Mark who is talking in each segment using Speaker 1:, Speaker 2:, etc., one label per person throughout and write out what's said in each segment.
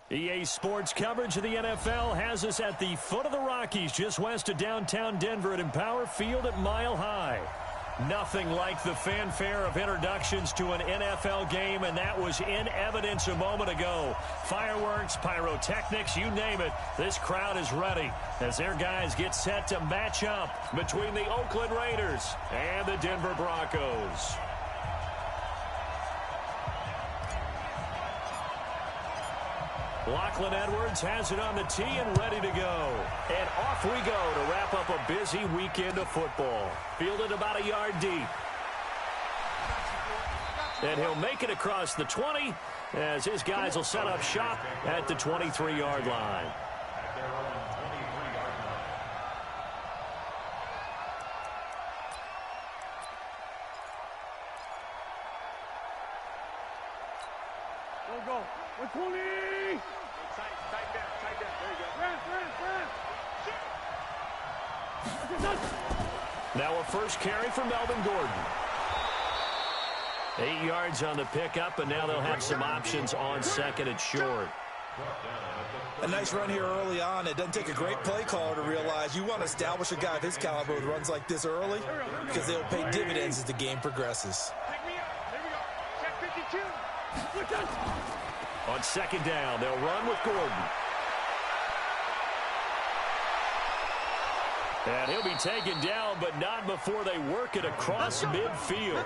Speaker 1: EA Sports coverage of the NFL has us at the foot of the Rockies, just west of downtown Denver at Empower Field at Mile High. Nothing like the fanfare of introductions to an NFL game, and that was in evidence a moment ago. Fireworks, pyrotechnics, you name it, this crowd is ready as their guys get set to match up between the Oakland Raiders and the Denver Broncos. Lachlan Edwards has it on the tee and ready to go. And off we go to wrap up a busy weekend of football. Fielded about a yard deep. And he'll make it across the 20 as his guys will set up shop at the 23-yard line.
Speaker 2: Go. 120! Tight down. There you go.
Speaker 1: Now a first carry for Melvin Gordon. 8 yards on the pickup, and now they'll have some options on second and short.
Speaker 3: A nice run here early on. It doesn't take a great play caller to realize you want to establish a guy of his caliber with runs like this early because they'll pay dividends as the game progresses.
Speaker 2: Pick me up. There we go. Check 52. Look out.
Speaker 1: On second down, they'll run with Gordon. And he'll be taken down, but not before they work it across midfield.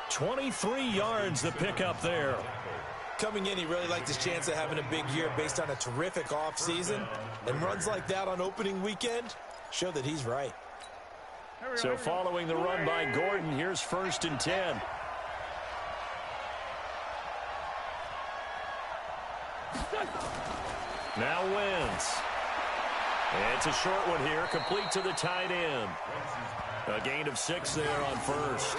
Speaker 1: 23 yards the pickup there.
Speaker 3: Coming in, he really liked his chance of having a big year based on a terrific offseason. And runs like that on opening weekend show that he's right.
Speaker 1: So following the run by Gordon, here's 1st and 10. Now Wentz. It's a short one here, complete to the tight end. A gain of 6 there on first.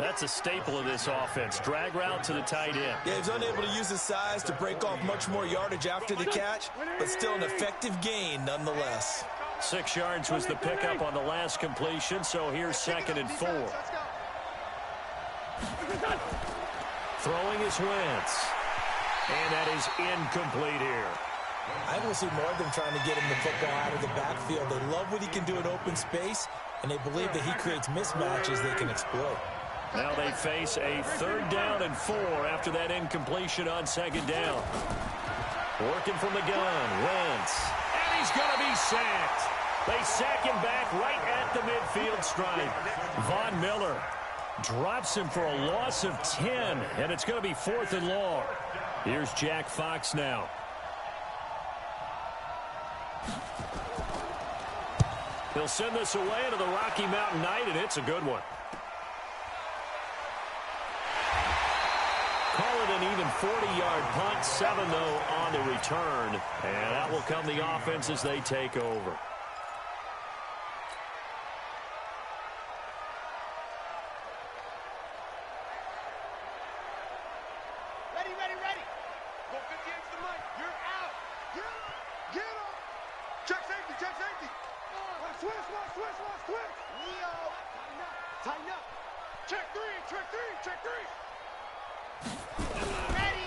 Speaker 1: That's a staple of this offense. Drag route to the tight end.
Speaker 3: Yeah, he's unable to use his size to break off much more yardage after the catch, but still an effective gain nonetheless.
Speaker 1: 6 yards was the pickup on the last completion, so here's 2nd and 4. Throwing is Wentz. And that is incomplete here.
Speaker 3: I will see more of them trying to get him the football out of the backfield. They love what he can do in open space, and they believe that he creates mismatches they can exploit.
Speaker 1: Now they face a 3rd down and 4 after that incompletion on 2nd down. Working from the gun, Wentz. And he's going to be sacked. They sack him back right at the midfield stripe. Von Miller drops him for a loss of 10, and it's going to be 4th and long. Here's Jack Fox now. He'll send this away into the Rocky Mountain Night, and it's a good one. Call it an even 40-yard punt, 7 though on the return, and that will come the offense as they take over.
Speaker 2: Ready. Go 58 to the mic. You're out. Get up. Check safety. Switch. Leo. Tighten up. Check three. Ready.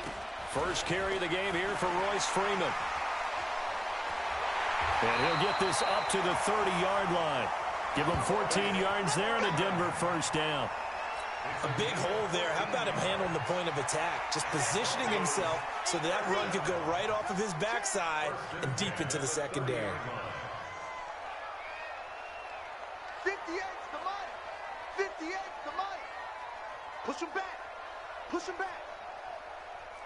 Speaker 1: First carry of the game here for Royce Freeman. And he'll get this up to the 30-yard line. Give him 14 yards there and a Denver first down.
Speaker 3: A big hole there. How about him handling the point of attack? Just positioning himself so that run could go right off of his backside and deep into the secondary.
Speaker 2: 58's the mic. Push him back.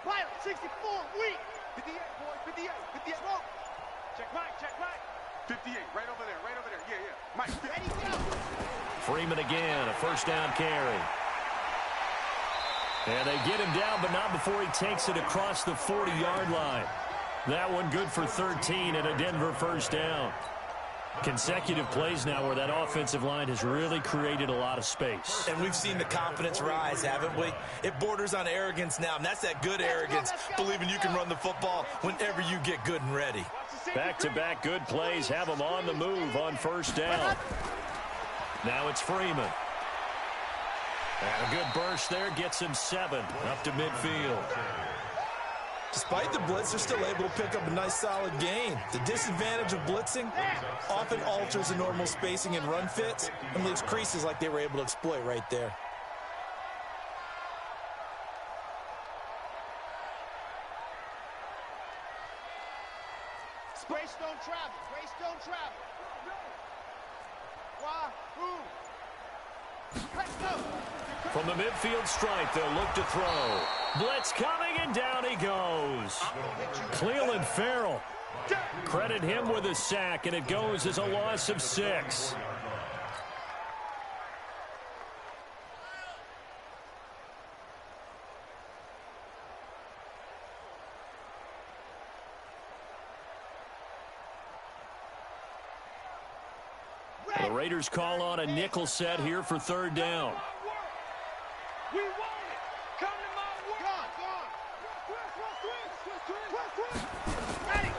Speaker 2: Pilot 64, weak. 58, boys, 58, wrong. Check right. 58, right over there. Yeah. Mike, ready, go.
Speaker 1: Freeman again, a first down carry. And they get him down, but not before he takes it across the 40-yard line. That one good for 13 and a Denver first down. Consecutive plays now where that offensive line has really created a lot of space.
Speaker 3: And we've seen the confidence rise, haven't we? It borders on arrogance now, and that's that good arrogance, believing you can run the football whenever you get good and ready.
Speaker 1: Back-to-back good plays have them on the move on first down. Now it's Freeman. And a good burst there gets him 7 up to midfield.
Speaker 3: Despite the blitz, they're still able to pick up a nice solid gain. The disadvantage of blitzing often alters the normal spacing and run fits and leaves creases like they were able to exploit right there.
Speaker 2: Grace don't travel. Grace don't travel. Wahoo! Let's go.
Speaker 1: From the midfield stripe, they'll look to throw. Blitz coming, and down he goes. Cleveland Farrell. Credit him with a sack, and it goes as a loss of 6. The Raiders call on a nickel set here for 3rd down.
Speaker 2: We want it. Come to my work. Ready.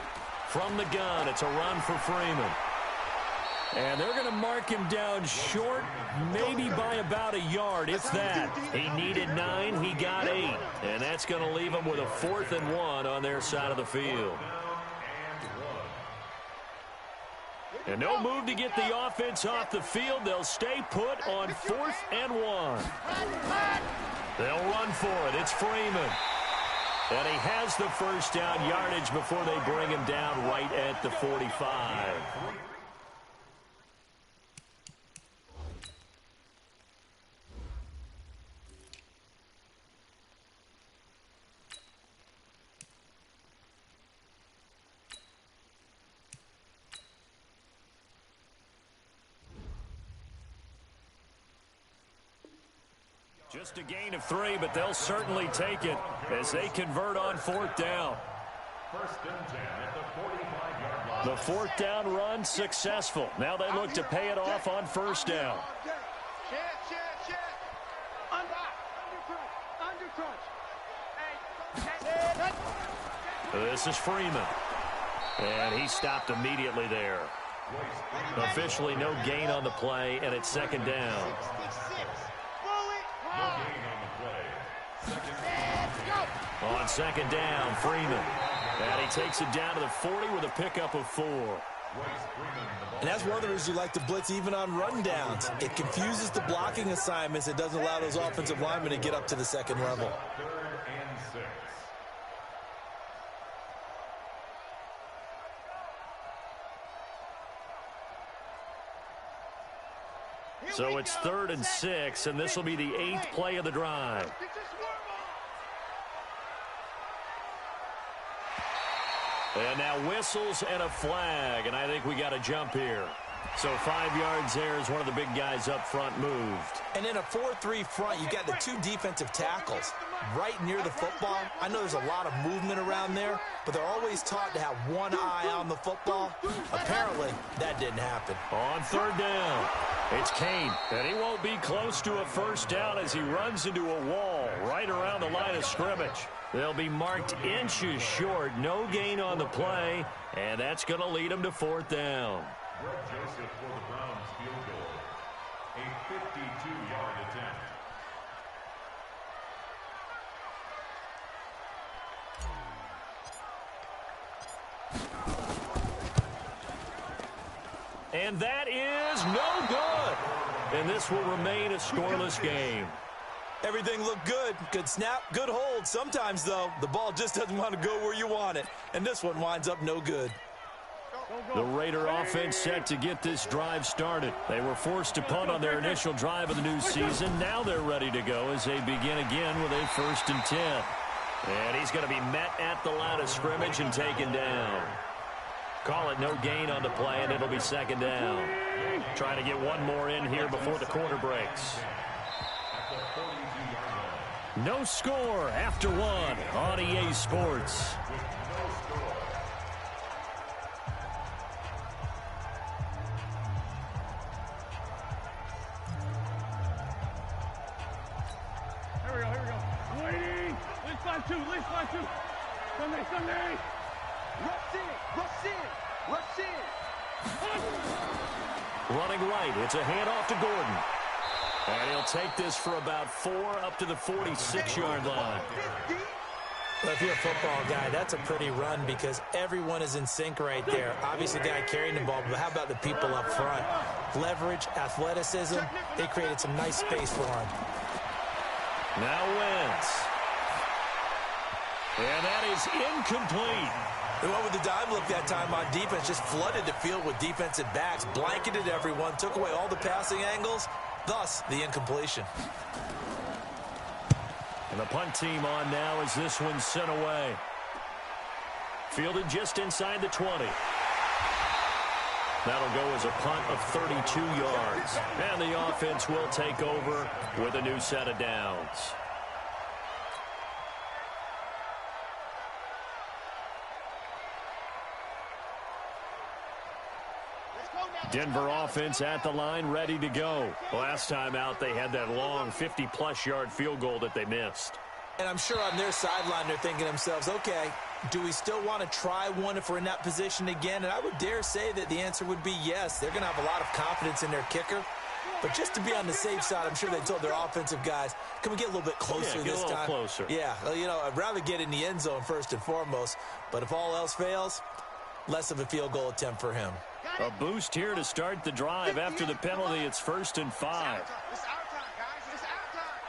Speaker 1: From the gun, it's a run for Freeman. And they're going to mark him down short, maybe by about a yard, if that. He needed 9, he got 8. And that's going to leave him with a 4th and 1 on their side of the field. And no move to get the offense off the field. They'll stay put on 4th and 1. They'll run for it. It's Freeman. And he has the first down yardage before they bring him down right at the 45. Just a gain of 3, but they'll certainly take it as they convert on 4th down.
Speaker 4: 1st and 10 at the 45-yard line.
Speaker 1: The 4th down run successful. Now they look to pay it off on 1st down. This is Freeman. And he stopped immediately there. Officially no gain on the play, and it's 2nd down. On 2nd down, Freeman. And he takes it down to the 40 with a pickup of 4.
Speaker 3: And that's one of the reasons you like to blitz even on run downs. It confuses the blocking assignments. It doesn't allow those offensive linemen to get up to the 2nd level.
Speaker 4: 3rd and 6.
Speaker 1: So it's 3rd and 6, and this will be the 8th play of the drive. And now whistles and a flag, and I think we got a jump here. So 5 yards there as one of the big guys up front moved.
Speaker 3: And in a 4-3 front, you got the 2 defensive tackles right near the football. I know there's a lot of movement around there, but they're always taught to have one eye on the football. Apparently, that didn't happen.
Speaker 1: On 3rd down, it's Kane, and he won't be close to a 1st down as he runs into a wall right around the line of scrimmage. They'll be marked inches short, no gain on the play, and that's going to lead them to 4th down.
Speaker 4: Greg Joseph for the Browns field goal. A 52-yard attempt.
Speaker 1: And that is no good. And this will remain a scoreless game.
Speaker 3: Everything looked good. Good snap, good hold. Sometimes, though, the ball just doesn't want to go where you want it. And this one winds up no good.
Speaker 1: The Raider offense set to get this drive started. They were forced to punt on their initial drive of the new season. Now they're ready to go as they begin again with a 1st and 10. And he's going to be met at the line of scrimmage and taken down. Call it no gain on the play, and it'll be 2nd down. Trying to get one more in here before the quarter breaks. No score after 1 on EA Sports.
Speaker 2: Here we go. Waiting. Least 5-2. Sunday. Rush in.
Speaker 1: Running right, it's a handoff to Gordon. And he'll take this for about 4 up to the 46-yard line.
Speaker 3: Well, if you're a football guy, that's a pretty run because everyone is in sync right there. Obviously, the guy carrying the ball, but how about the people up front? Leverage, athleticism, they created some nice space for him.
Speaker 1: Now Wentz. And that is incomplete.
Speaker 3: They went with the dime look that time on defense, just flooded the field with defensive backs, blanketed everyone, took away all the passing angles, thus the incompletion.
Speaker 1: And the punt team on now as this one's sent away. Fielded just inside the 20. That'll go as a punt of 32 yards. And the offense will take over with a new set of downs. Denver offense at the line, ready to go. Last time out, they had that long 50-plus yard field goal that they missed.
Speaker 3: And I'm sure on their sideline, they're thinking to themselves, okay, do we still want to try one if we're in that position again? And I would dare say that the answer would be yes. They're going to have a lot of confidence in their kicker. But just to be on the safe side, I'm sure they told their offensive guys, can we get a little bit closer this time?
Speaker 1: Closer.
Speaker 3: Yeah, well, you know, I'd rather get in the end zone first and foremost. But if all else fails, less of a field goal attempt for him.
Speaker 1: A boost here to start the drive after the penalty. It's 1st and 5.
Speaker 2: It's our time, guys. It's our time.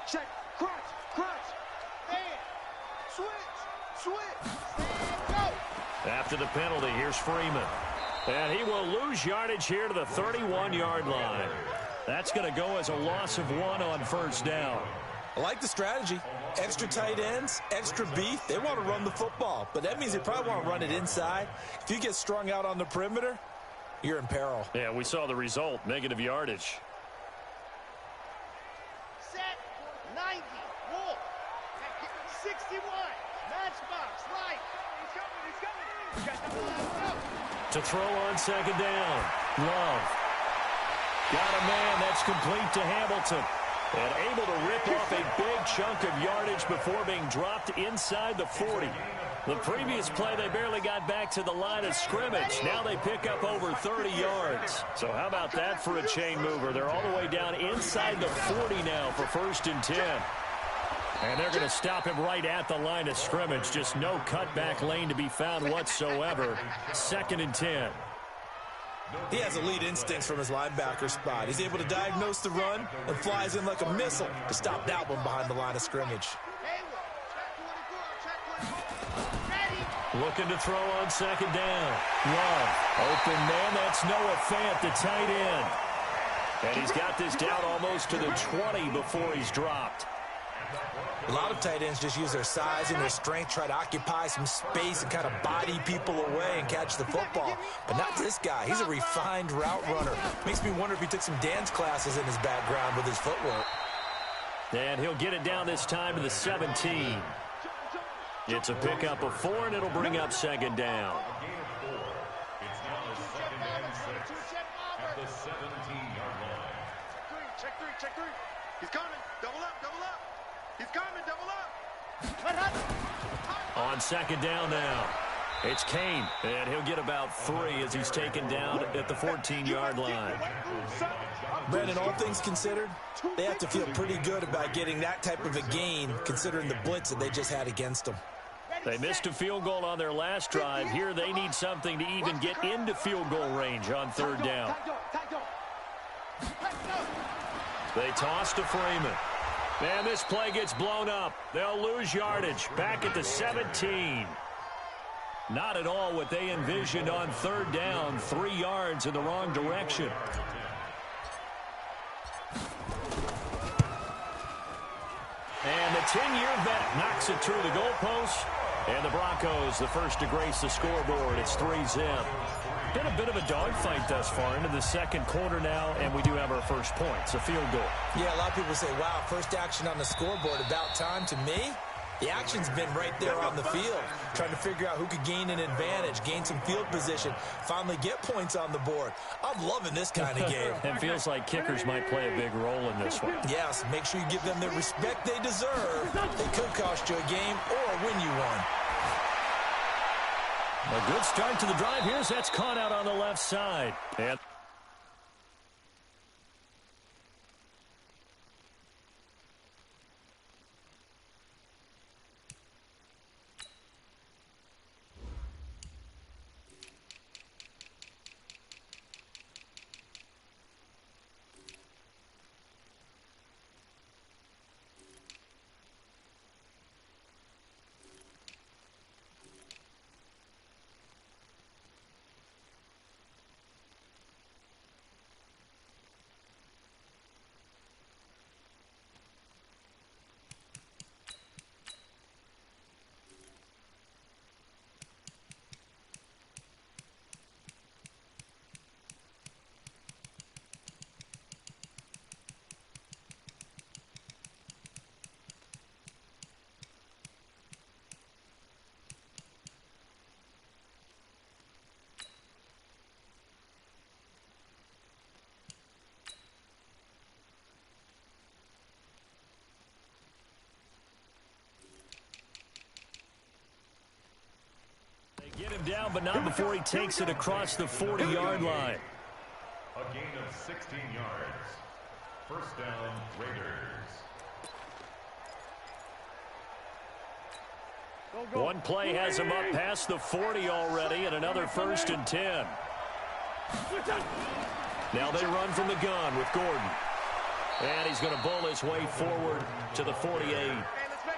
Speaker 2: Check. Crunch. Stand. Switch. Stand. Go.
Speaker 1: After the penalty, here's Freeman. And he will lose yardage here to the 31-yard line. That's going to go as a loss of 1 on 1st down.
Speaker 3: I like the strategy. Extra tight ends, extra beef. They want to run the football, but that means they probably want to run it inside. If you get strung out on the perimeter, you're in peril.
Speaker 1: Yeah, we saw the result, negative yardage.
Speaker 2: Set. 90. Wolf. 61. Matchbox. Light. He's coming. Got the ball.
Speaker 1: To throw on 2nd down. Love. Got a man that's complete to Hamilton. And able to rip off a big chunk of yardage before being dropped inside the 40. The previous play, they barely got back to the line of scrimmage. Now they pick up over 30 yards. So how about that for a chain mover? They're all the way down inside the 40 now for 1st and 10. And they're going to stop him right at the line of scrimmage. Just no cutback lane to be found whatsoever. 2nd and 10.
Speaker 3: He has elite instincts from his linebacker spot. He's able to diagnose the run and flies in like a missile to stop that one behind the line of scrimmage.
Speaker 1: Looking to throw on 2nd down. Love. Open man. That's Noah Fant, the tight end. And he's got this down almost to the 20 before he's dropped.
Speaker 3: A lot of tight ends just use their size and their strength, try to occupy some space and kind of body people away and catch the football. But not this guy. He's a refined route runner. Makes me wonder if he took some dance classes in his background with his footwork.
Speaker 1: And he'll get it down this time to the 17. It's a pickup of 4, and it'll bring up 2nd down.
Speaker 4: It's now 2nd and 6 at the 17-yard line.
Speaker 2: Check three. He's coming. Double up. He's coming. Double up.
Speaker 1: On 2nd down now. It's Kane, and he'll get about 3 as he's taken down at the 14-yard line.
Speaker 3: Brandon, all things considered, they have to feel pretty good about getting that type of a gain considering the blitz that they just had against them.
Speaker 1: They missed a field goal on their last drive. Here they need something to even get into field goal range on 3rd down. They toss to Freeman. Man, this play gets blown up. They'll lose yardage. Back at the 17. Not at all what they envisioned on 3rd down. 3 yards in the wrong direction. And the 10-year vet knocks it through the goalpost. And the Broncos, the first to grace the scoreboard. It's 3-zip. Been a bit of a dogfight thus far into the 2nd quarter now, and we do have our first point. It's a field goal.
Speaker 3: Yeah, a lot of people say, wow, first action on the scoreboard, about time. To me, the action's been right there on the field, trying to figure out who could gain an advantage, gain some field position, finally get points on the board. I'm loving this kind of game.
Speaker 1: It feels like kickers might play a big role in this one.
Speaker 3: Yes, make sure you give them the respect they deserve. They could cost you a game or win you one.
Speaker 1: A good start to the drive here as that's caught out on the left side. And him down, but not before he takes it across the 40-yard line.
Speaker 4: A gain of 16 yards. First down, Raiders.
Speaker 1: One play has him up past the 40 already, and another 1st and 10. Now they run from the gun with Gordon. And he's going to bull his way forward to the 48.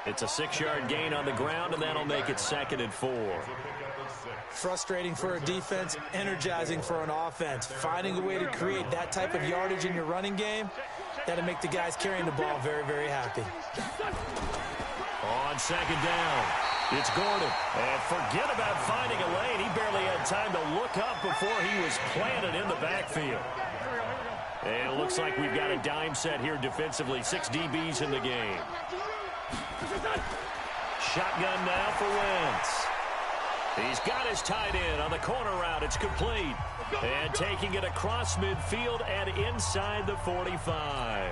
Speaker 1: It's a 6-yard gain on the ground, and that'll make it 2nd and 4.
Speaker 3: Frustrating for a defense, energizing for an offense. Finding a way to create that type of yardage in your running game, that'll make the guys carrying the ball very, very happy.
Speaker 1: On 2nd down, it's Gordon. And forget about finding a lane. He barely had time to look up before he was planted in the backfield. And it looks like we've got a dime set here defensively. 6 DBs in the game. Shotgun now for Wentz. He's got his tight end on the corner route. It's complete. And taking it across midfield and inside the 45.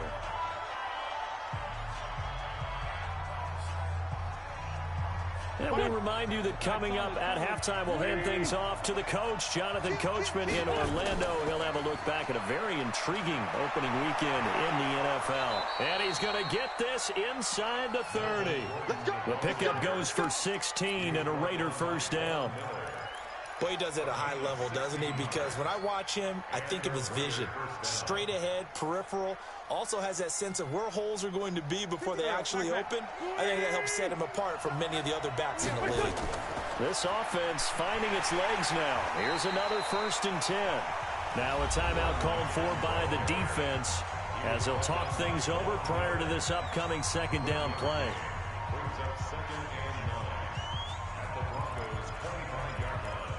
Speaker 1: And we remind you that coming up at halftime, we'll hand things off to the coach, Jonathan Coachman in Orlando. He'll have a look back at a very intriguing opening weekend in the NFL. And he's going to get this inside the 30. The pickup goes for 16 and a Raider first down.
Speaker 3: Boy, he does it at a high level, doesn't he? Because when I watch him, I think of his vision. Straight ahead, peripheral. Also has that sense of where holes are going to be before they actually open. I think that helps set him apart from many of the other backs in the league.
Speaker 1: This offense finding its legs now. Here's another 1st and 10. Now a timeout called for by the defense as they'll talk things over prior to this upcoming 2nd down play.
Speaker 4: Brings up 2nd and 9 at the Broncos' 25-yard line.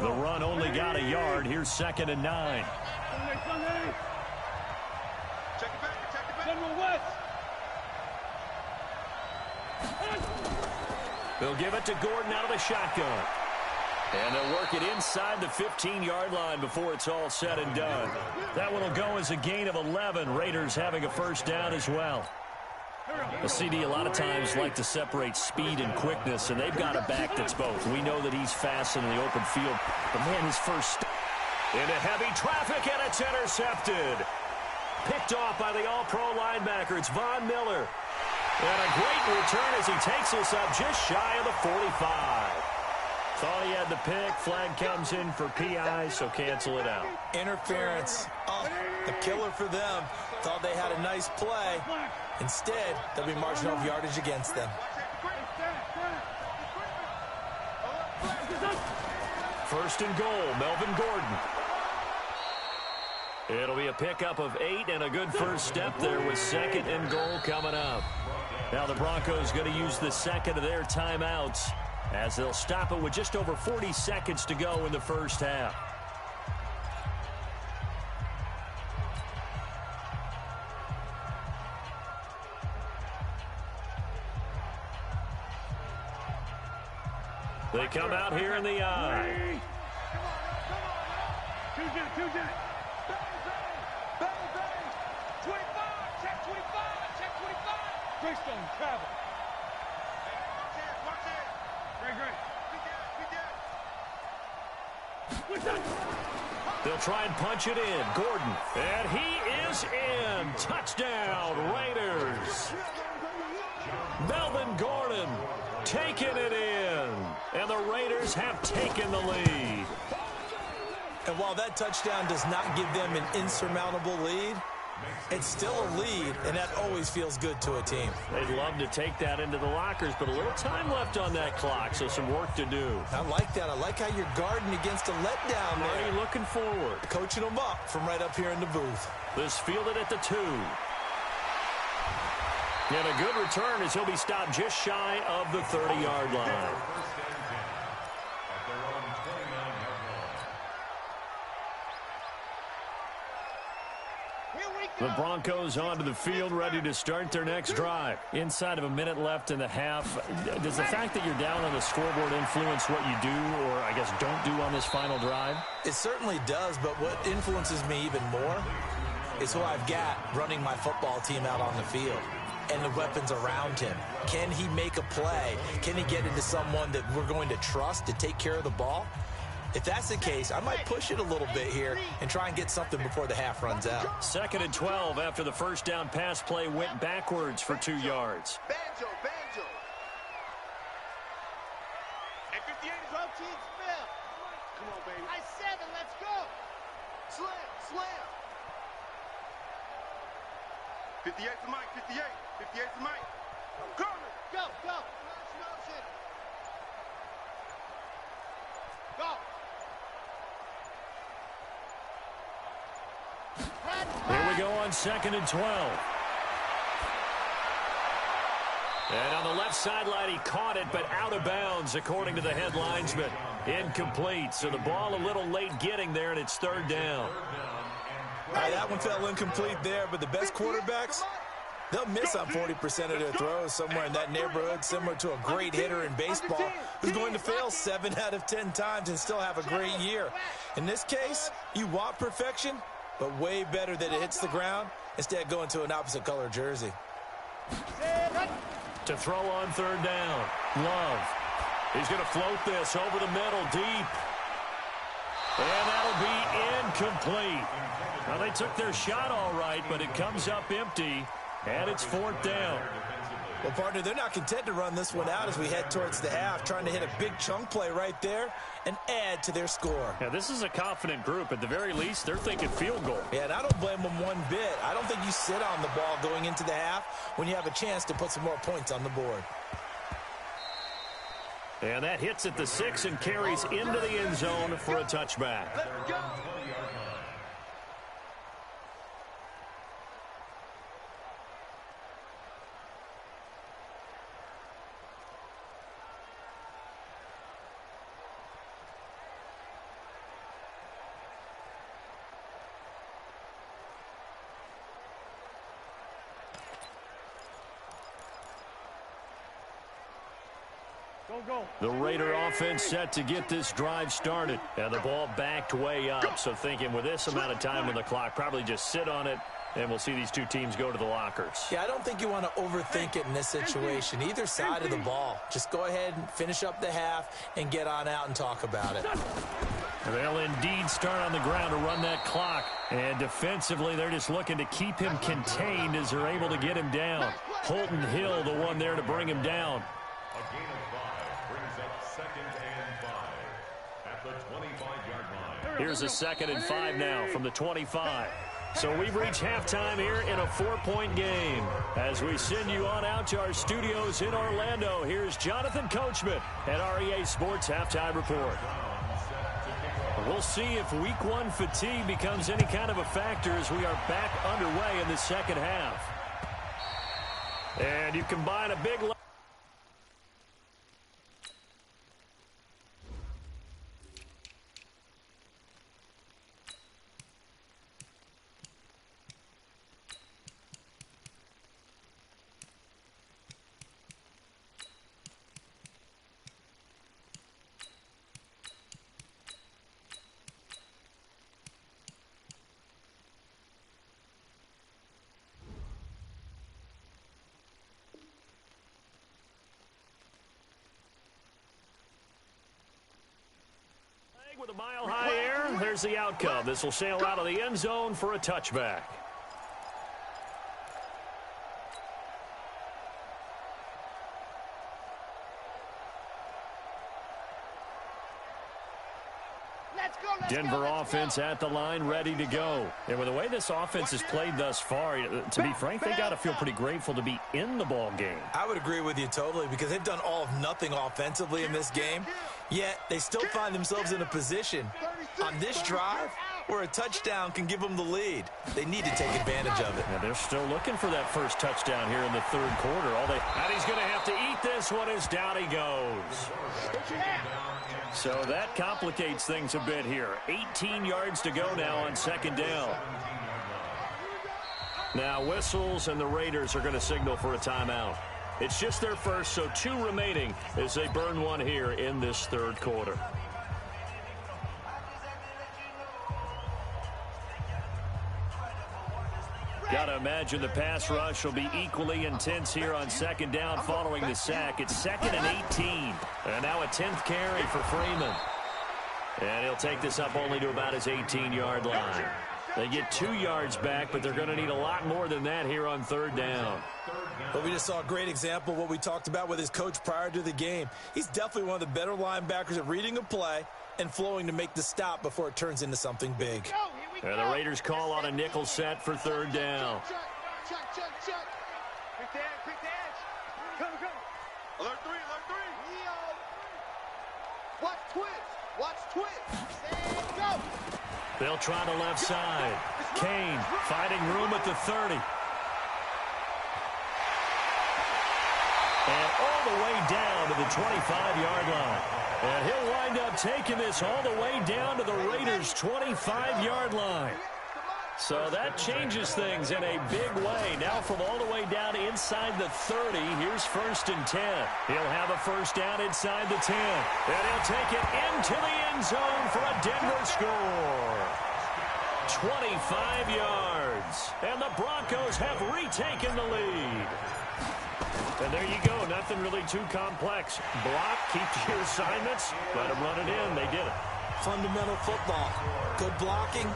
Speaker 1: The run only got a yard. Here's 2nd and 9.
Speaker 2: Check it back.
Speaker 1: They'll give it to Gordon out of the shotgun. And they'll work it inside the 15-yard line before it's all said and done. That one will go as a gain of 11. Raiders having a first down as well. A CD a lot of times like to separate speed and quickness, and they've got a back that's both. We know that he's fast in the open field, but man, his first into heavy traffic, and it's intercepted. Picked off by the all-pro linebacker. It's Von Miller. And a great return as he takes us up just shy of the 45. Thought he had the pick. Flag comes in for PI, so cancel it out.
Speaker 3: Interference. Oh, a killer for them. Thought they had a nice play. Instead, they'll be marching off yardage against them.
Speaker 1: First and goal, Melvin Gordon. It'll be a pickup of 8 and a good first step there with 2nd and goal coming up. Now the Broncos going to use the second of their timeouts as they'll stop it with just over 40 seconds to go in the first half. They come out here in the eye.
Speaker 2: Two Jet. 25, check 25, check 25. Greystone, travel. Watch it. Great.
Speaker 1: They'll try and punch it in. Gordon. And he is in. Touchdown, Raiders. Melvin Gordon taking it in. And the Raiders have taken the lead.
Speaker 3: And while that touchdown does not give them an insurmountable lead, it's still a lead, and that always feels good to a team.
Speaker 1: They'd love to take that into the lockers, but a little time left on that clock, so some work to do.
Speaker 3: I like that. I like how you're guarding against a letdown there.
Speaker 1: Already looking forward.
Speaker 3: Coaching them up from right up here in the booth.
Speaker 1: This fielded at the 2. And a good return as he'll be stopped just shy of the 30-yard line. The Broncos onto the field, ready to start their next drive. Inside of a minute left in the half, does the fact that you're down on the scoreboard influence what you do, or I guess don't do on this final drive?
Speaker 3: It certainly does, but what influences me even more is who I've got running my football team out on the field. and the weapons around him. Can he make a play? Can he get into someone that we're going to trust to take care of the ball? If that's the case, I might push it a little bit here and try and get something before the half runs out.
Speaker 1: 2nd and 12 after the first down pass play went backwards for 2 yards.
Speaker 2: Banjo. And 58 is up. Team spell. Come on, baby. I 7, let's go. Slam. 58 to Mike, 58 to Mike. Corner. Go. Motion. Go.
Speaker 1: Here we go on 2nd and 12. And on the left sideline, he caught it, but out of bounds, according to the head linesman. Incomplete, so the ball a little late getting there, and it's 3rd down.
Speaker 3: That one fell incomplete there, but the best quarterbacks, they'll miss on 40% of their throws, somewhere in that neighborhood, similar to a great hitter in baseball who's going to fail 7 out of 10 times and still have a great year. In this case, you want perfection, but way better that it hits the ground instead of going to an opposite color jersey.
Speaker 1: To throw on 3rd down, Love. He's going to float this over the middle, deep. And that'll be incomplete. Well, they took their shot all right, but it comes up empty, and it's 4th down.
Speaker 3: Well, partner, they're not content to run this one out as we head towards the half, trying to hit a big chunk play right there and add to their score.
Speaker 1: Yeah, this is a confident group. At the very least, they're thinking field goal.
Speaker 3: Yeah, and I don't blame them one bit. I don't think you sit on the ball going into the half when you have a chance to put some more points on the board.
Speaker 1: And that hits at the 6 and carries into the end zone for a touchback.
Speaker 2: Let's go.
Speaker 1: The Raider offense set to get this drive started. And the ball backed way up. So thinking with this amount of time on the clock, probably just sit on it, and we'll see these two teams go to the lockers.
Speaker 3: Yeah, I don't think you want to overthink it in this situation. Either side of the ball. Just go ahead and finish up the half and get on out and talk about it.
Speaker 1: They'll indeed start on the ground to run that clock. And defensively, they're just looking to keep him contained as they're able to get him down. Holton Hill, the one there to bring him down.
Speaker 4: A gain of 5 brings up 2nd and 5 at the 25-yard line.
Speaker 1: Here's a 2nd and 5 now from the 25. So we've reached halftime here in a 4-point game. As we send you on out to our studios in Orlando, here's Jonathan Coachman at REA Sports Halftime Report. We'll see if Week 1 fatigue becomes any kind of a factor as we are back underway in the second half. And you combine a big... with a mile-high air, there's the outcome. This will sail out of the end zone for a touchback. Denver offense at the line, ready to go. And with the way this offense has played thus far, to be frank, they got to feel pretty grateful to be in the ball game.
Speaker 3: I would agree with you totally because they've done all of nothing offensively in this game, yet they still find themselves in a position on this drive where a touchdown can give them the lead. They need to take advantage of it.
Speaker 1: And they're still looking for that first touchdown here in the third quarter. And he's going to have to eat this one as down he goes. So that complicates things a bit here. 18 yards to go now on second down. Now whistles and the Raiders are going to signal for a timeout. It's just their first, so 2 remaining as they burn one here in this third quarter. Gotta imagine the pass rush will be equally intense here on second down following the sack. It's 2nd and 18. And now a 10th carry for Freeman. And he'll take this up only to about his 18-yard line. They get 2 yards back, but they're going to need a lot more than that here on third down.
Speaker 3: But we just saw a great example of what we talked about with his coach prior to the game. He's definitely one of the better linebackers at reading a play and flowing to make the stop before it turns into something big.
Speaker 1: And the Raiders call on a nickel set for third down.
Speaker 2: Check. Quick the edge. Come. Alert three. Watch twitch. And go.
Speaker 1: They'll try the left side. Kane finding room at the 30. And all the way down to the 25-yard line. And he'll wind up taking this all the way down to the Raiders' 25-yard line. So that changes things in a big way. Now from all the way down inside the 30, here's 1st and 10. He'll have a first down inside the 10. And he'll take it into the end zone for a Denver score. 25 yards. And the Broncos have retaken the lead. And there you go. Nothing really too complex. Block, keep your assignments, let them run it in. They did it.
Speaker 3: Fundamental football. Good blocking,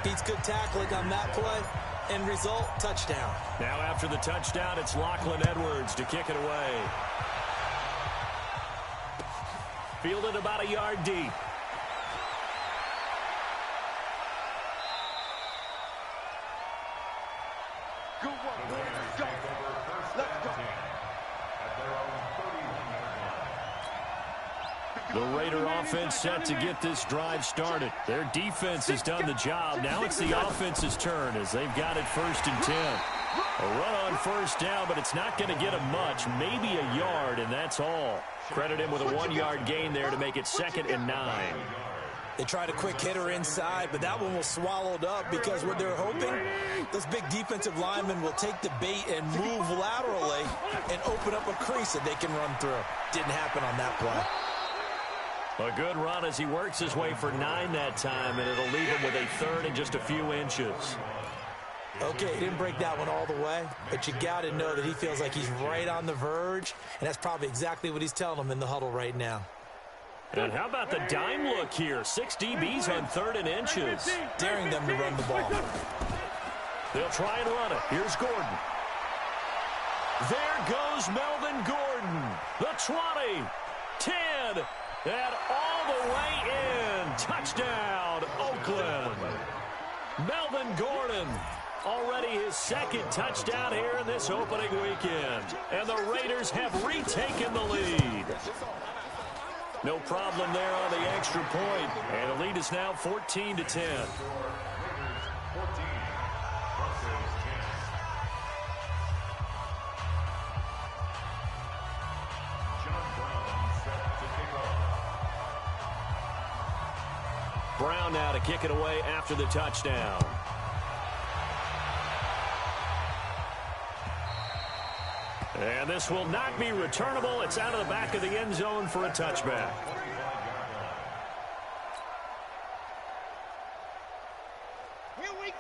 Speaker 3: beats good tackling on that play. End result, touchdown.
Speaker 1: Now after the touchdown, it's Lachlan Edwards to kick it away. Fielded about a yard deep.
Speaker 2: Good work, boys. Let's go.
Speaker 1: The Raider offense set to get this drive started. Their defense has done the job. Now it's the offense's turn as they've got it 1st and 10. A run on first down, but it's not going to get him much. Maybe a yard, and that's all. Credit him with a 1-yard gain there to make it 2nd and 9.
Speaker 3: They tried a quick hitter inside, but that one was swallowed up because what they're hoping, those big defensive linemen will take the bait and move laterally and open up a crease that they can run through. Didn't happen on that play.
Speaker 1: A good run as he works his way for 9 that time, and it'll leave him with a 3rd and just a few inches.
Speaker 3: Okay, he didn't break that one all the way, but you got to know that he feels like he's right on the verge, and that's probably exactly what he's telling them in the huddle right now.
Speaker 1: And how about the dime look here? 6 DBs on 3rd and inches.
Speaker 3: Daring them to run the ball.
Speaker 1: They'll try and run it. Here's Gordon. There goes Melvin Gordon. The 20, 10, and all the way in. Touchdown, Oakland. Melvin Gordon, already his 2nd touchdown here in this opening weekend. And the Raiders have retaken the lead. No problem there on the extra point. And the lead is now 14-10. Brown now to kick it away after the touchdown. And this will not be returnable. It's out of the back of the end zone for a touchback.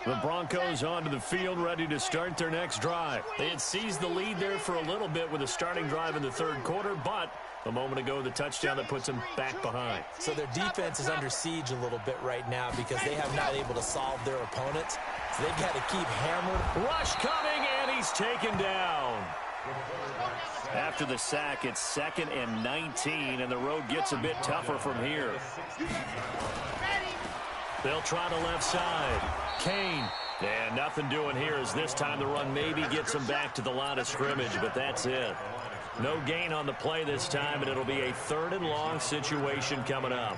Speaker 1: The Broncos onto the field, ready to start their next drive. They had seized the lead there for a little bit with a starting drive in the 3rd quarter, but a moment ago, the touchdown that puts them back behind.
Speaker 3: So their defense is under siege a little bit right now because they have not able to solve their opponents. So they've got to keep hammered.
Speaker 1: Rush coming, and he's taken down. After the sack, it's 2nd and 19, and the road gets a bit tougher from here. They'll try the left side. Kane. And nothing doing here as this time the run maybe gets them back to the line of scrimmage, but that's it. No gain on the play this time, and it'll be a 3rd and long situation coming up.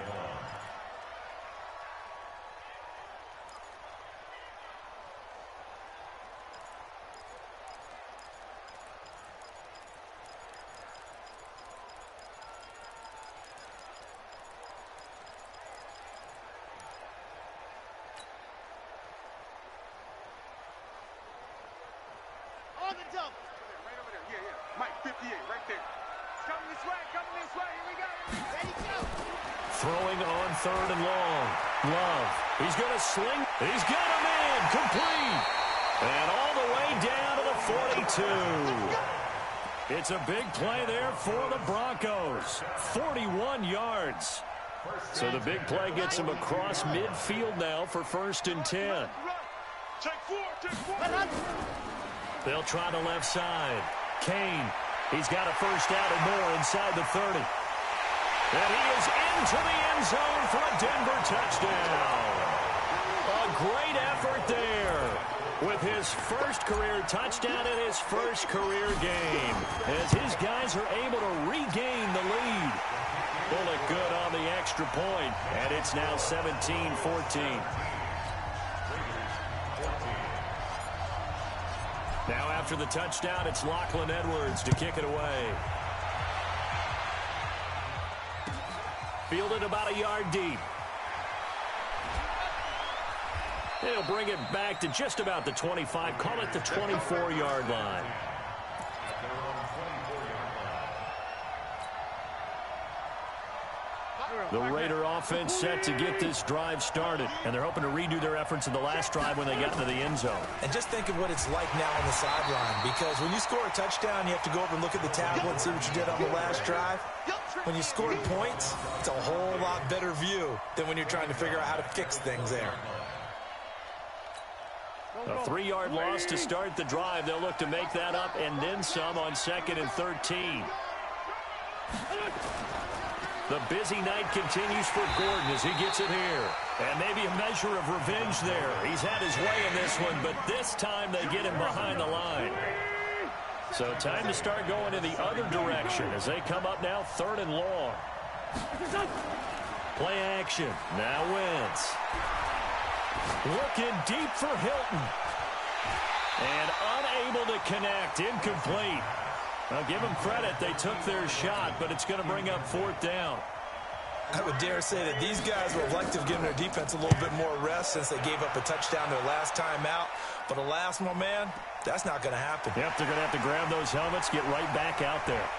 Speaker 2: On the double. Right over there. Yeah. Mike, 58, right there. It's coming this way. Here we go. There you go.
Speaker 1: Throwing on 3rd and long. Love. He's going to sling. He's got a man. Complete. And all the way down to the 42. It's a big play there for the Broncos. 41 yards. So the big play gets him across midfield now for 1st and 10. They'll try the left side. Kane, he's got a first out and more inside the 30. And he is into the end zone for a Denver touchdown. A great effort there with his first career touchdown in his first career game, as his guys are able to regain the lead. Bullet good on the extra point, and it's now 17-14. Now after the touchdown, it's Lachlan Edwards to kick it away. Fielded about a yard deep. He'll bring it back to just about the 25. Call it the 24-yard line. The Raider offense set to get this drive started, and they're hoping to redo their efforts in the last drive when they got into the end zone.
Speaker 3: And just think of what it's like now on the sideline, because when you score a touchdown, you have to go over and look at the tablet and see what you did on the last drive. When you scored points, it's a whole lot better view than when you're trying to figure out how to fix things there.
Speaker 1: A 3-yard loss to start the drive. They'll look to make that up and then some on 2nd and 13. The busy night continues for Gordon as he gets it here. And maybe a measure of revenge there. He's had his way in this one, but this time they get him behind the line. So time to start going in the other direction as they come up now 3rd and long. Play action. Now Wentz. Looking deep for Hilton. And unable to connect. Incomplete. I'll give them credit. They took their shot, but it's going to bring up 4th down.
Speaker 3: I would dare say that these guys would have liked to have given their defense a little bit more rest since they gave up a touchdown their last time out. But alas, my man, that's not going to happen.
Speaker 1: Yep, they're going to have to grab those helmets, get right back out there.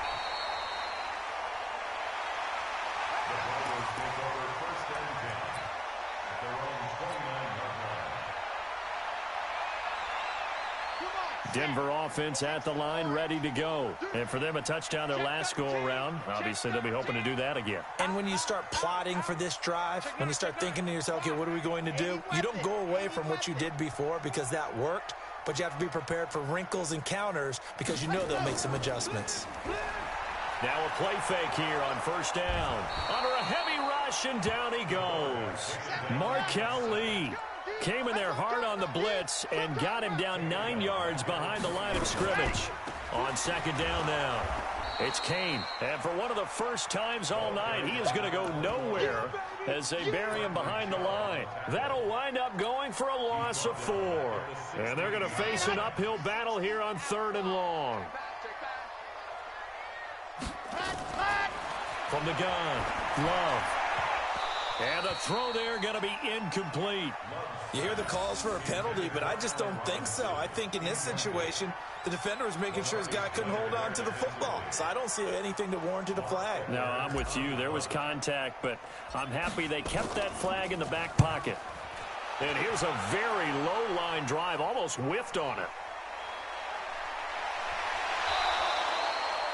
Speaker 1: Denver offense at the line, ready to go. And for them, a touchdown their last go-around. Obviously, they'll be hoping to do that again.
Speaker 3: And when you start plotting for this drive, when you start thinking to yourself, okay, what are we going to do? You don't go away from what you did before because that worked, but you have to be prepared for wrinkles and counters because you know they'll make some adjustments.
Speaker 1: Now a play fake here on 1st down. Under a heavy rush, and down he goes. Markel Lee came in there hard on the blitz and got him down 9 yards behind the line of scrimmage. On 2nd down now, it's Kane. And for one of the first times all night, he is going to go nowhere as they bury him behind the line. That'll wind up going for a loss of 4. And they're going to face an uphill battle here on 3rd and long. From the gun, Love. And the throw there going to be incomplete.
Speaker 3: You hear the calls for a penalty, but I just don't think so. I think in this situation, the defender was making sure his guy couldn't hold on to the football. So I don't see anything to warrant a flag.
Speaker 1: No, I'm with you. There was contact, but I'm happy they kept that flag in the back pocket. And here's a very low-line drive, almost whiffed on it.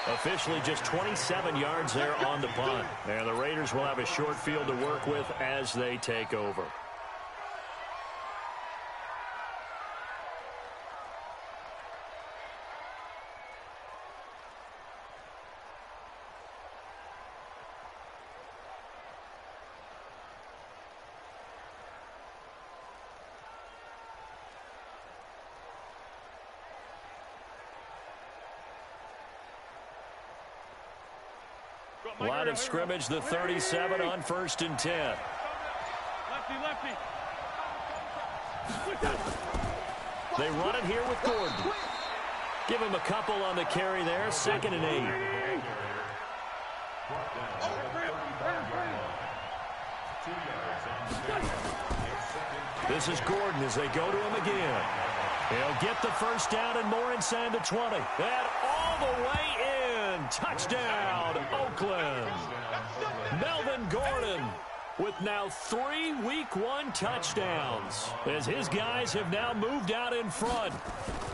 Speaker 1: Officially just 27 yards there on the punt. And the Raiders will have a short field to work with as they take over. Line of scrimmage, the 37 on 1st and 10.
Speaker 2: Lefty.
Speaker 1: They run it here with Gordon. Give him a couple on the carry there, 2nd and 8. This is Gordon as they go to him again. He'll get the first down and more inside the 20. And all the way in. Touchdown, Oakland. Melvin Gordon with now 3 Week 1 touchdowns, as his guys have now moved out in front.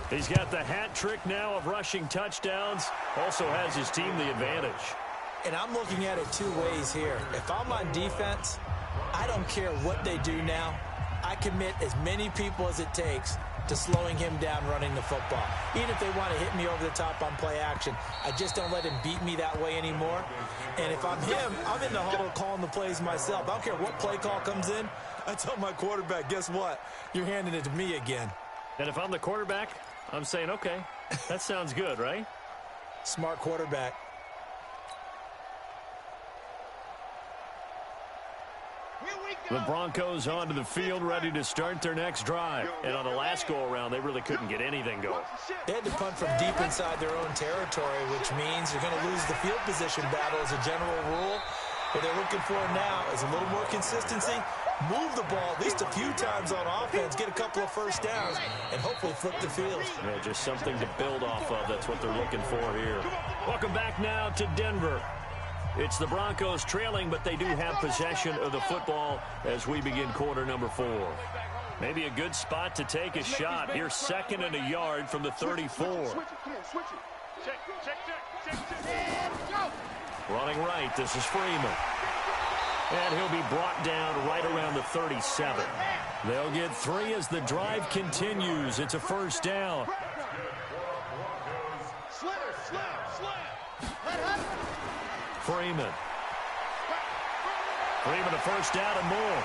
Speaker 1: He's got the hat trick now of rushing touchdowns, also has his team the advantage.
Speaker 3: And I'm looking at it 2 ways here. If I'm on defense, I don't care what they do now. I commit as many people as it takes to slowing him down running the football. Even if they want to hit me over the top on play action, I just don't let him beat me that way anymore. And if I'm him, I'm in the huddle calling the plays myself. I don't care what play call comes in. I tell my quarterback, guess what? You're handing it to me again.
Speaker 1: And if I'm the quarterback, I'm saying, okay, that sounds good, right?
Speaker 3: Smart quarterback.
Speaker 1: The Broncos onto the field, ready to start their next drive. And on the last go-around, they really couldn't get anything going.
Speaker 3: They had to punt from deep inside their own territory, which means you're going to lose the field position battle as a general rule. What they're looking for now is a little more consistency, move the ball at least a few times on offense, get a couple of first downs, and hopefully flip the field.
Speaker 1: Yeah, just something to build off of. That's what they're looking for here. Welcome back now to Denver. It's the Broncos trailing, but they do have possession of the football as we begin quarter number 4. Maybe a good spot to take a shot. Here's 2nd and a yard from the 34. Running right, this is Freeman. And he'll be brought down right around the 37. They'll get 3 as the drive continues. It's a first down. Freeman a first down and more.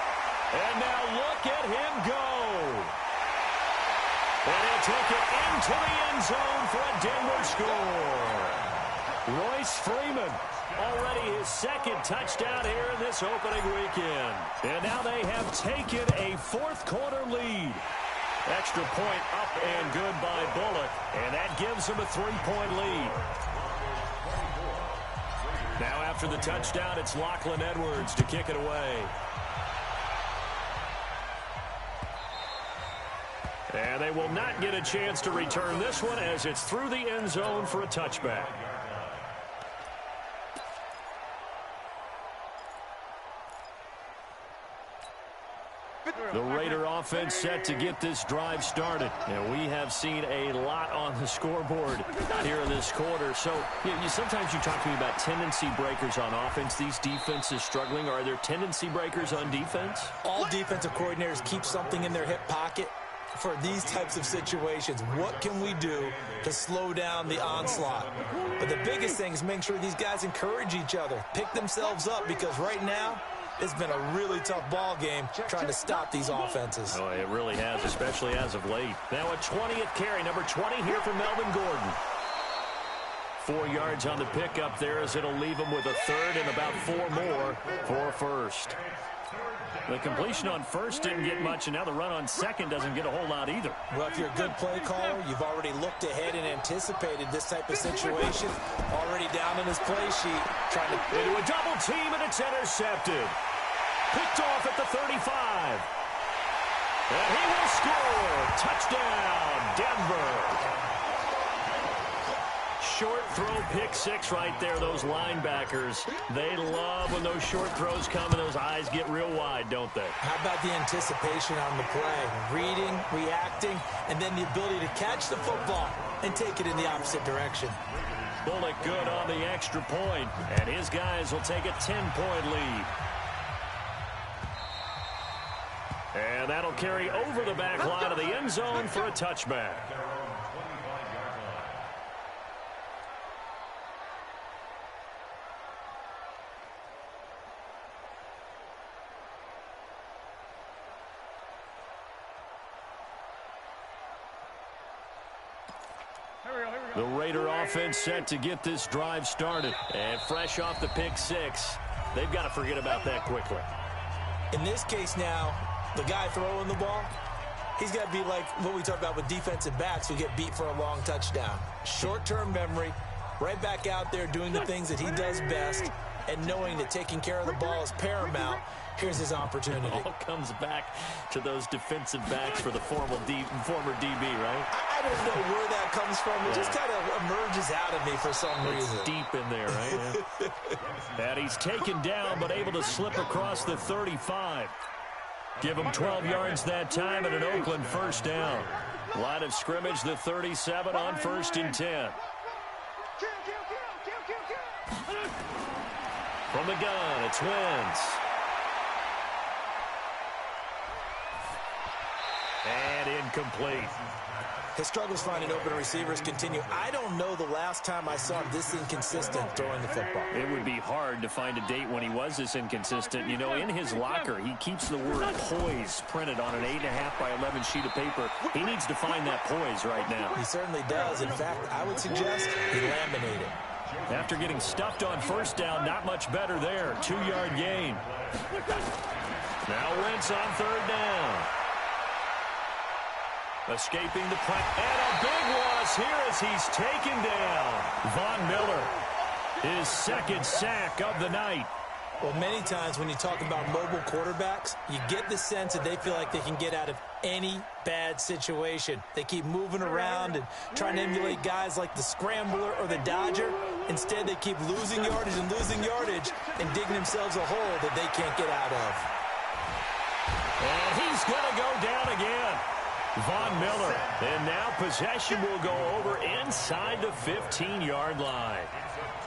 Speaker 1: And now look at him go. And he'll take it into the end zone for a Denver score. Royce Freeman, already his 2nd touchdown here in this opening weekend. And now they have taken a 4th quarter lead. Extra point up and good by Bullock. And that gives them a 3-point lead. Now after the touchdown, it's Lachlan Edwards to kick it away. And they will not get a chance to return this one as it's through the end zone for a touchback. The Raider offense set to get this drive started. And we have seen a lot on the scoreboard here in this quarter. So sometimes you talk to me about tendency breakers on offense. These defenses struggling. Are there tendency breakers on defense?
Speaker 3: All defensive coordinators keep something in their hip pocket for these types of situations. What can we do to slow down the onslaught? But the biggest thing is making sure these guys encourage each other, pick themselves up, because right now, it's been a really tough ball game trying to stop these offenses.
Speaker 1: Oh, it really has, especially as of late. Now a 20th carry, number 20 here for Melvin Gordon. 4 yards on the pickup there as it'll leave him with a 3rd and about 4 more for a first. The completion on first didn't get much, and now the run on second doesn't get a whole lot either.
Speaker 3: Well, if you're a good play caller, you've already looked ahead and anticipated this type of situation. Already down in his play sheet, trying to...
Speaker 1: Into a double team, and it's intercepted. Picked off at the 35. And he will score. Touchdown, Denver. Short throw, pick 6 right there. Those linebackers, they love when those short throws come and those eyes get real wide, don't they?
Speaker 3: How about the anticipation on the play? Reading, reacting, and then the ability to catch the football and take it in the opposite direction.
Speaker 1: Bullock good on the extra point, and his guys will take a 10-point lead. And that'll carry over the back line of the end zone for a touchback. The Raider offense set to get this drive started. And fresh off the pick 6, they've got to forget about that quickly.
Speaker 3: In this case now, the guy throwing the ball, he's got to be like what we talk about with defensive backs who get beat for a long touchdown. Short-term memory, right back out there doing the things that he does best, and knowing that taking care of the ball is paramount, here's his opportunity.
Speaker 1: It all comes back to those defensive backs for the former DB, right?
Speaker 3: I don't know where that comes from. It just kind of emerges out of me for some reason.
Speaker 1: It's deep in there, right? And he's taken down, but able to slip across the 35. Give him 12 yards that time and an Oakland first down. Line of scrimmage, the 37 on 1st and 10. From the gun, it's Wentz. And incomplete.
Speaker 3: His struggles finding open receivers continue. I don't know the last time I saw him this inconsistent throwing the football.
Speaker 1: It would be hard to find a date when he was this inconsistent. You know, in his locker, he keeps the word poise printed on an 8.5 by 11 sheet of paper. He needs to find that poise right now.
Speaker 3: He certainly does. In fact, I would suggest he laminate it.
Speaker 1: After getting stuffed on first down, not much better there. 2-yard gain. Now Wentz on 3rd down. Escaping the press. And a big loss here as he's taken down. Von Miller, his 2nd sack of the night.
Speaker 3: Well, many times when you talk about mobile quarterbacks, you get the sense that they feel like they can get out of any bad situation. They keep moving around and trying to emulate guys like the Scrambler or the Dodger. Instead, they keep losing yardage and digging themselves a hole that they can't get out of.
Speaker 1: And he's going to go down again. Von Miller. And now possession will go over inside the 15-yard line.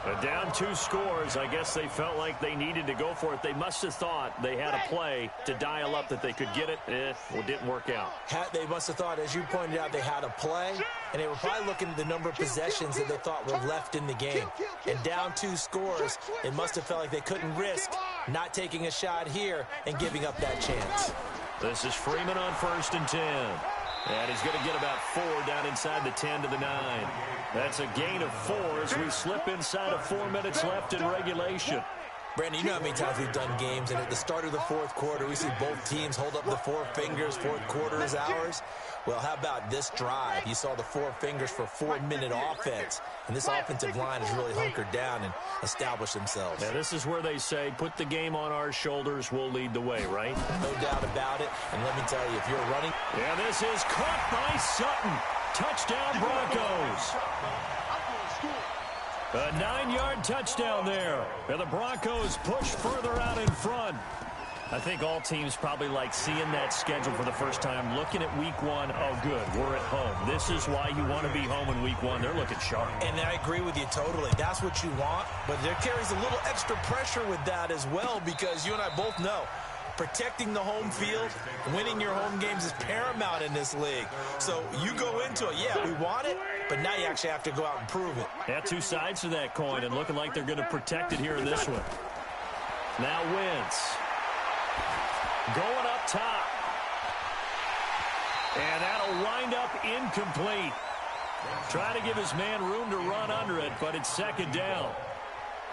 Speaker 1: But down 2 scores, I guess they felt like they needed to go for it. They must have thought they had a play to dial up that they could get it. Well, it didn't work out.
Speaker 3: They must have thought, as you pointed out, they had a play, and they were probably looking at the number of possessions that they thought were left in the game. And down 2 scores, it must have felt like they couldn't risk not taking a shot here and giving up that chance.
Speaker 1: This is Freeman on 1st and 10. And he's going to get about 4 down inside the 10 to the 9. That's a gain of 4 as we slip inside of 4 minutes left in regulation.
Speaker 3: Brandon, you know how many times we've done games, and at the start of the 4th quarter, we see both teams hold up the 4 fingers, 4th quarter is ours. Well, how about this drive? You saw the 4 fingers for 4-minute offense, and this offensive line has really hunkered down and established themselves.
Speaker 1: Yeah, this is where they say, put the game on our shoulders, we'll lead the way, right?
Speaker 3: No doubt about it, and let me tell you, if you're running...
Speaker 1: Yeah, this is caught by Sutton. Touchdown, Broncos. A 9-yard touchdown there. And the Broncos push further out in front. I think all teams probably like seeing that schedule for the first time, looking at week 1. Oh, good, we're at home. This is why you want to be home in week 1. They're looking sharp.
Speaker 3: And I agree with you totally. That's what you want, but there carries a little extra pressure with that as well, because you and I both know protecting the home field, winning your home games is paramount in this league. So you go into it, yeah, we want it, but now you actually have to go out and prove it.
Speaker 1: Yeah, 2 sides to that coin, and looking like they're going to protect it here in this one. Now Wentz. Going up top. And that'll wind up incomplete. Trying to give his man room to run under it, but it's 2nd down.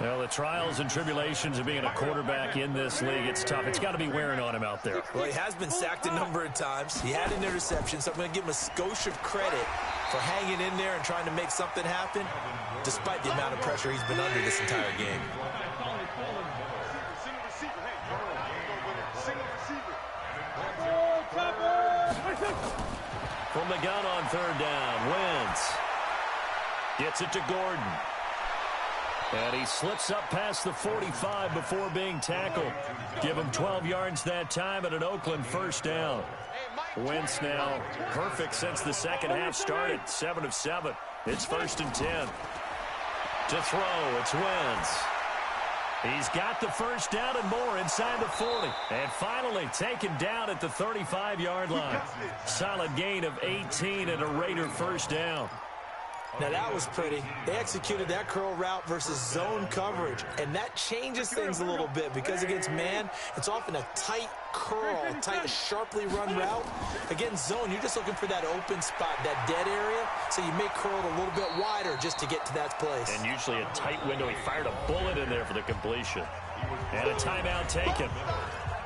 Speaker 1: Well, the trials and tribulations of being a quarterback in this league, it's tough. It's got to be wearing on him out there.
Speaker 3: Well, he has been sacked a number of times. He had an interception, so I'm going to give him a skosh of credit for hanging in there and trying to make something happen, despite the amount of pressure he's been under this entire game.
Speaker 1: From the gun on 3rd down, Wentz gets it to Gordon. And he slips up past the 45 before being tackled. Give him 12 yards that time and an Oakland first down. Wentz now perfect since the 2nd half started. 7 of 7. It's 1st and 10. To throw, it's Wentz. He's got the first down and more inside the 40. And finally taken down at the 35-yard line. Solid gain of 18 and a Raider first down.
Speaker 3: Now that was pretty. They executed that curl route versus zone coverage, and that changes things a little bit because against man, it's often a tight curl, tight, sharply run route. Against zone, you're just looking for that open spot, that dead area, so you may curl it a little bit wider just to get to that place.
Speaker 1: And usually a tight window. He fired a bullet in there for the completion. And a timeout taken.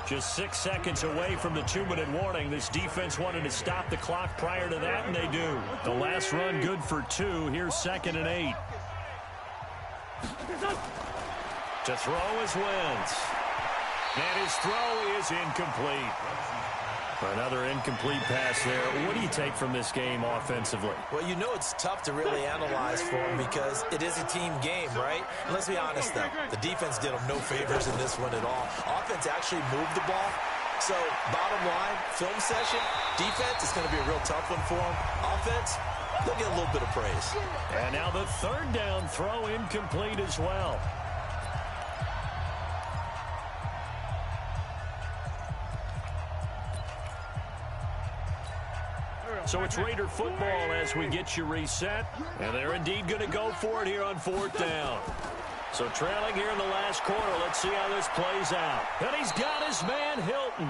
Speaker 1: Just 6 seconds away from the 2-minute warning. This defense wanted to stop the clock prior to that, and they do. The last run good for 2. Here's 2nd and 8. To throw is Wentz. And his throw is incomplete. Another incomplete pass there. What do you take from this game offensively?
Speaker 3: Well, you know it's tough to really analyze for him because it is a team game, right? And let's be honest, though. The defense did him no favors in this one at all. Offense actually moved the ball. So, bottom line, film session, defense is going to be a real tough one for him. Offense, they'll get a little bit of praise.
Speaker 1: And now the third down throw incomplete as well. So it's Raider football as we get you reset. And they're indeed going to go for it here on fourth down. So trailing here in the last quarter. Let's see how this plays out. And he's got his man Hilton.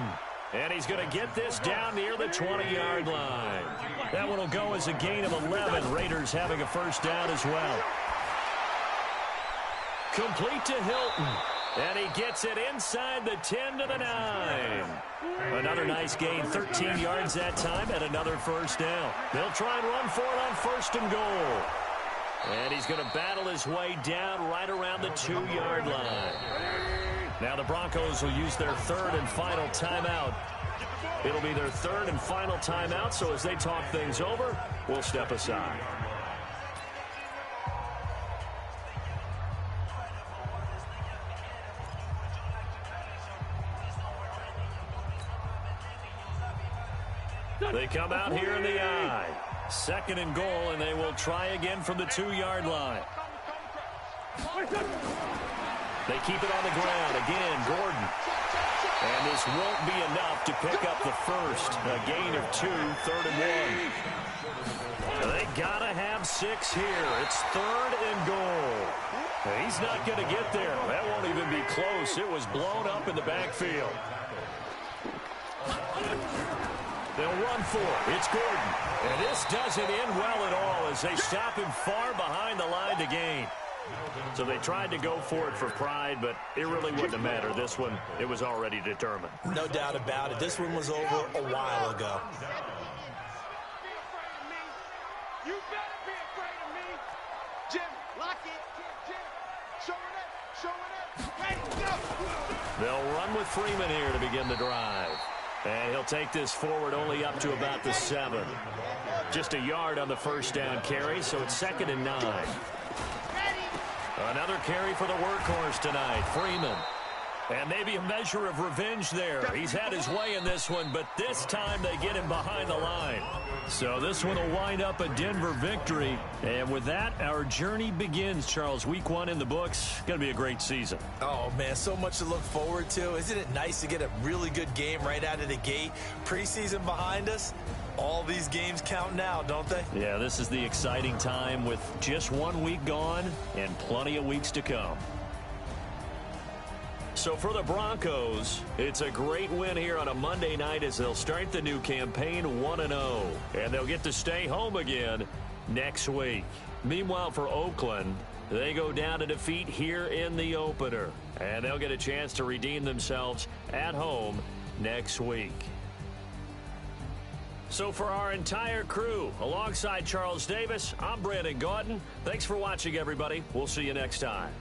Speaker 1: And he's going to get this down near the 20-yard line. That one will go as a gain of 11. Raiders having a first down as well. Complete to Hilton. And he gets it inside the 10 to the 9. Another nice gain, 13 yards that time, and another first down. They'll try and run for it on first and goal. And he's going to battle his way down right around the 2-yard line. Now the Broncos will use their third and final timeout. It'll be their third and final timeout, so as they talk things over, we'll step aside. They come out here in the eye. Second and goal, and they will try again from the 2-yard line. They keep it on the ground. Again, Gordon. And this won't be enough to pick up the first. A gain of 2, third and 1. They got to have 6 here. It's third and goal. He's not going to get there. That won't even be close. It was blown up in the backfield. They'll run for it. It's Gordon. And this doesn't end well at all as they stop him far behind the line to gain. So they tried to go for it for pride, but it really wouldn't have mattered. This one, it was already determined.
Speaker 3: No doubt about it. This one was over a while ago.
Speaker 2: You better be afraid of me. Jim, lock it. Jim, show it up. Show it up. Ready, go.
Speaker 1: They'll run with Freeman here to begin the drive. And he'll take this forward only up to about the 7. Just a yard on the first down carry, so it's 2nd and 9. Another carry for the workhorse tonight, Freeman. And maybe a measure of revenge there. He's had his way in this one, but this time they get him behind the line. So this one will wind up a Denver victory. And with that, our journey begins, Charles. Week 1 in the books. Going to be a great season.
Speaker 3: Oh, man, so much to look forward to. Isn't it nice to get a really good game right out of the gate? Preseason behind us. All these games count now, don't they?
Speaker 1: Yeah, this is the exciting time with just 1 week gone and plenty of weeks to come. So for the Broncos, it's a great win here on a Monday night as they'll start the new campaign 1-0. And they'll get to stay home again next week. Meanwhile, for Oakland, they go down to defeat here in the opener. And they'll get a chance to redeem themselves at home next week. So for our entire crew, alongside Charles Davis, I'm Brandon Gautin. Thanks for watching, everybody. We'll see you next time.